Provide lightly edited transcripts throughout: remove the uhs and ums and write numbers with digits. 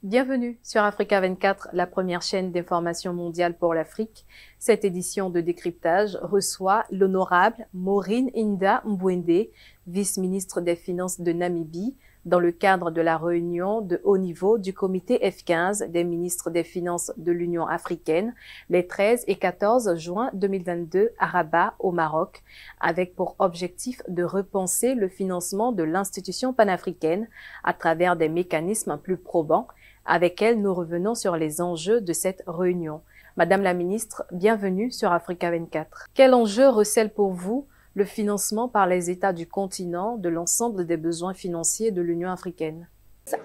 Bienvenue sur Africa 24, la première chaîne d'information mondiale pour l'Afrique. Cette édition de Décryptage reçoit l'honorable Maureen Hinda-Mbuende, vice-ministre des Finances de Namibie, dans le cadre de la réunion de haut niveau du comité F15 des ministres des Finances de l'Union africaine les 13 et 14 juin 2022 à Rabat, au Maroc, avec pour objectif de repenser le financement de l'institution panafricaine à travers des mécanismes plus probants. Avec elle, nous revenons sur les enjeux de cette réunion. Madame la ministre, bienvenue sur Africa 24. Quel enjeu recèle pour vous le financement par les États du continent de l'ensemble des besoins financiers de l'Union africaine?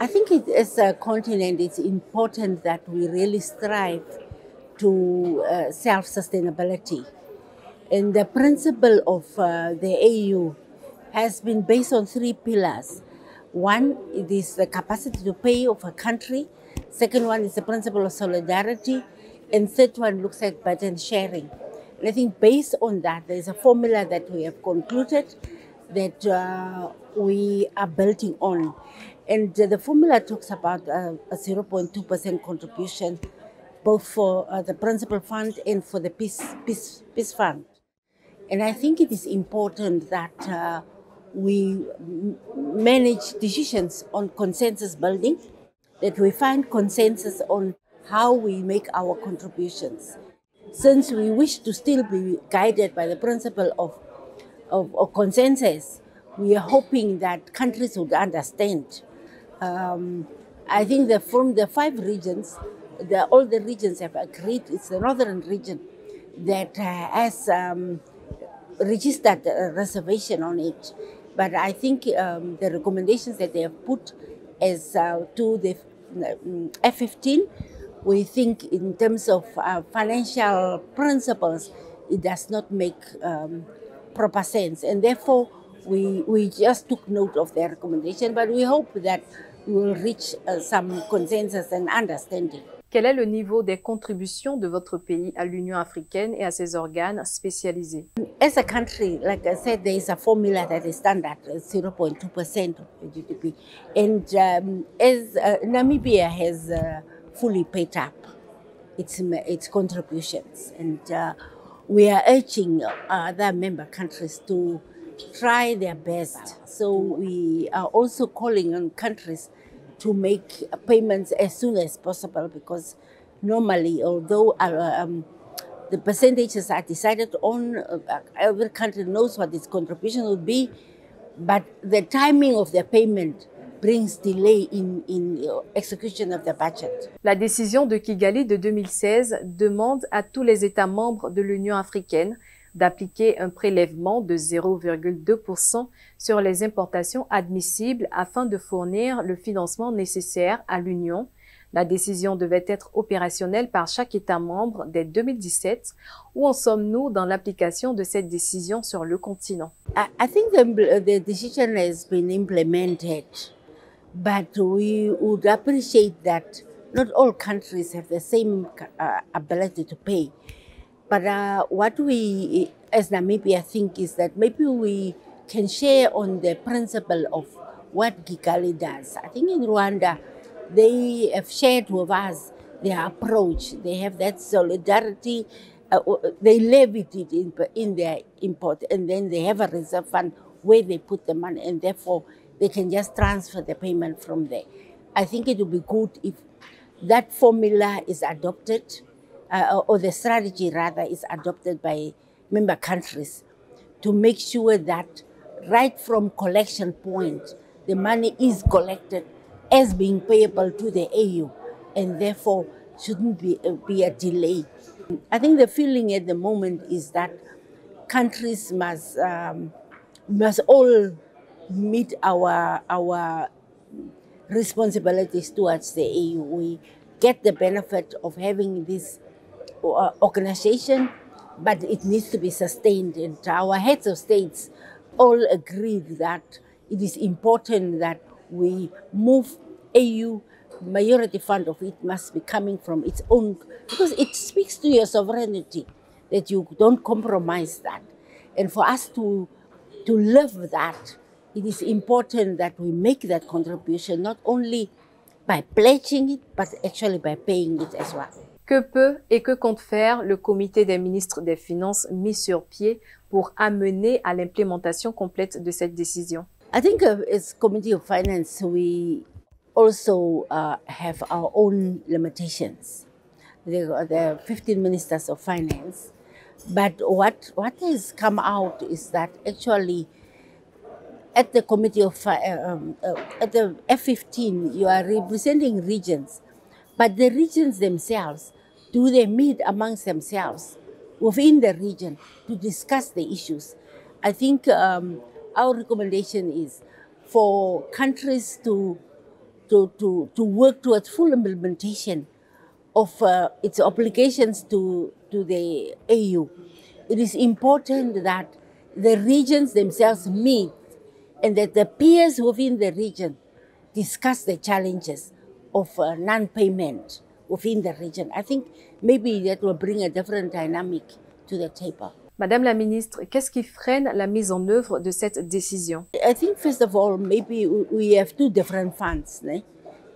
I think as a continent, it's important that we really strive to self-sustainability. And the principle of the AU has been based on three pillars. One, it is the capacity to pay of a country. Second one is the principle of solidarity. And third one looks at burden sharing. And I think based on that, there's a formula that we have concluded that we are building on. And the formula talks about a 0.2% contribution, both for the principal fund and for the peace fund. And I think it is important that we manage decisions on consensus building, that we find consensus on how we make our contributions. Since we wish to still be guided by the principle of consensus, we are hoping that countries would understand. I think that from the 5 regions, all the regions have agreed. It's the northern region that has registered a reservation on it. But I think the recommendations that they have put as to the F15, we think in terms of financial principles, it does not make proper sense. And therefore, we just took note of their recommendation, but we hope that we will reach some consensus and understanding. Quel est le niveau des contributions de votre pays à l'Union africaine et à ses organes spécialisés? As a country, like I said, there is a formula that is standard, 0.2% of GDP. And as Namibia has fully paid up its contributions, and we are urging other member countries to try their best. So we are also calling on countries to make payments as soon as possible, because normally, although the percentages are decided on, every country knows what its contribution would be, but the timing of the payment brings delay in execution of the budget. La décision de Kigali de 2016 demande à tous les États membres de l'Union africaine d'appliquer un prélèvement de 0,2% sur les importations admissibles afin de fournir le financement nécessaire à l'Union. La décision devait être opérationnelle par chaque État membre dès 2017. Où en sommes-nous dans l'application de cette décision sur le continent? I think the decision has been implemented, but we would appreciate that not all countries have the same ability to pay. But what we, as Namibia, think is that maybe we can share on the principle of what Kigali does. I think in Rwanda, they have shared with us their approach. They have that solidarity. They levied it in their import, and then they have a reserve fund where they put the money, and therefore they can just transfer the payment from there. I think it would be good if that formula is adopted, or the strategy rather is adopted by member countries, to make sure that right from collection point, the money is collected as being payable to the AU, and therefore shouldn't be a delay. I think the feeling at the moment is that countries must all meet our responsibilities towards the AU. We get the benefit of having this organization, but it needs to be sustained. And our heads of states all agreed that it is important that we move AU. Majority fund of it must be coming from its own, because it speaks to your sovereignty, that you don't compromise that. And for us to live that, it is important that we make that contribution, not only by pledging it, but actually by paying it as well. Que peut et que compte faire le comité des ministres des Finances mis sur pied pour amener à l'implémentation complète de cette décision? I think as Committee of Finance, we also have our own limitations. There are 15 ministers of finance, but what has come out is that actually at the Committee of at the F15, you are representing regions, but the regions themselves, do they meet amongst themselves within the region to discuss the issues? I think our recommendation is for countries to work towards full implementation of its obligations to the AU. It is important that the regions themselves meet and that the peers within the region discuss the challenges of non-payment within the region. I think maybe that will bring a different dynamic to the table. Madame la ministre, qu'est-ce qui freine la mise en œuvre de cette décision? I think first of all, maybe we have two different funds. Ne?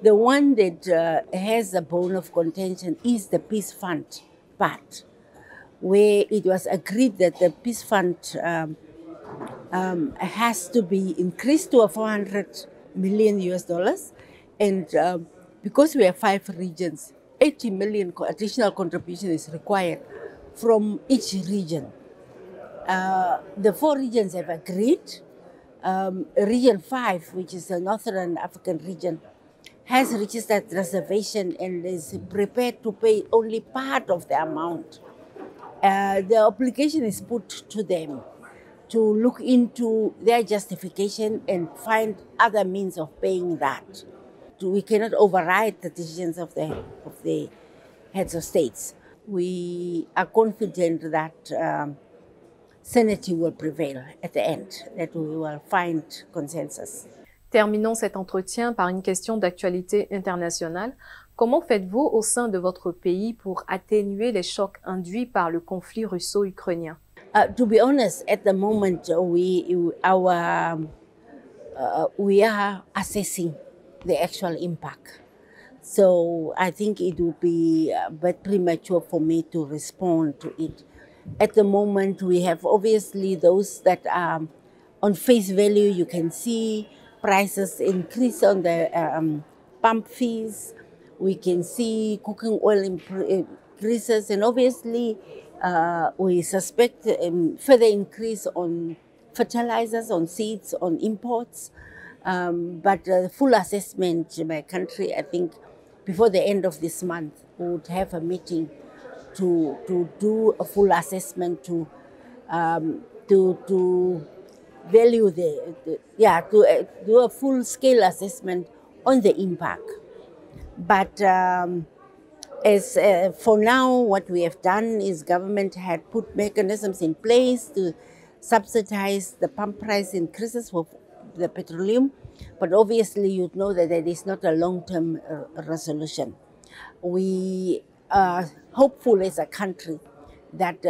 The one that has a bone of contention is the peace fund part, where it was agreed that the peace fund has to be increased to $400 million US, and because we have 5 regions, 80 million additional contribution is required from each region. The 4 regions have agreed. Region 5, which is the Northern African region, has registered reservation and is prepared to pay only part of the amount. The obligation is put to them to look into their justification and find other means of paying that. We cannot override the decisions of the heads of states. We are confident that sanity will prevail at the end, that we will find consensus. Terminons cet entretien par une question d'actualité internationale. Comment faites-vous au sein de votre pays pour atténuer les chocs induits par le conflit russo-ukrainien? To be honest, at the moment we are assessing the actual impact. So I think it would be but premature for me to respond to it. At the moment, we have obviously those that are on face value. You can see prices increase on the pump fees. We can see cooking oil increases, and obviously we suspect further increase on fertilizers, on seeds, on imports. But full assessment by country, I think, before the end of this month, we would have a meeting to do a full assessment, to value to do a full scale assessment on the impact. But as for now, what we have done is government had put mechanisms in place to subsidize the pump price increases for the petroleum, but obviously you'd know that that is not a long-term resolution. We are hopeful as a country that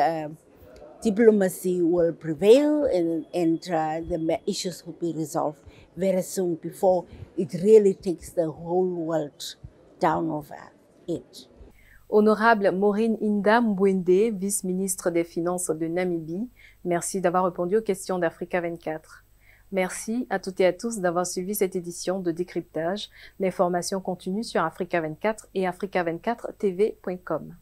diplomacy will prevail and the issues will be resolved very soon before it really takes the whole world down over it. Honorable Maureen Hinda-Mbuende, vice-ministre des Finances de Namibie, merci d'avoir répondu aux questions d'Africa 24. Merci à toutes et à tous d'avoir suivi cette édition de Décryptage. L'information continue sur Africa 24 et africa24tv.com.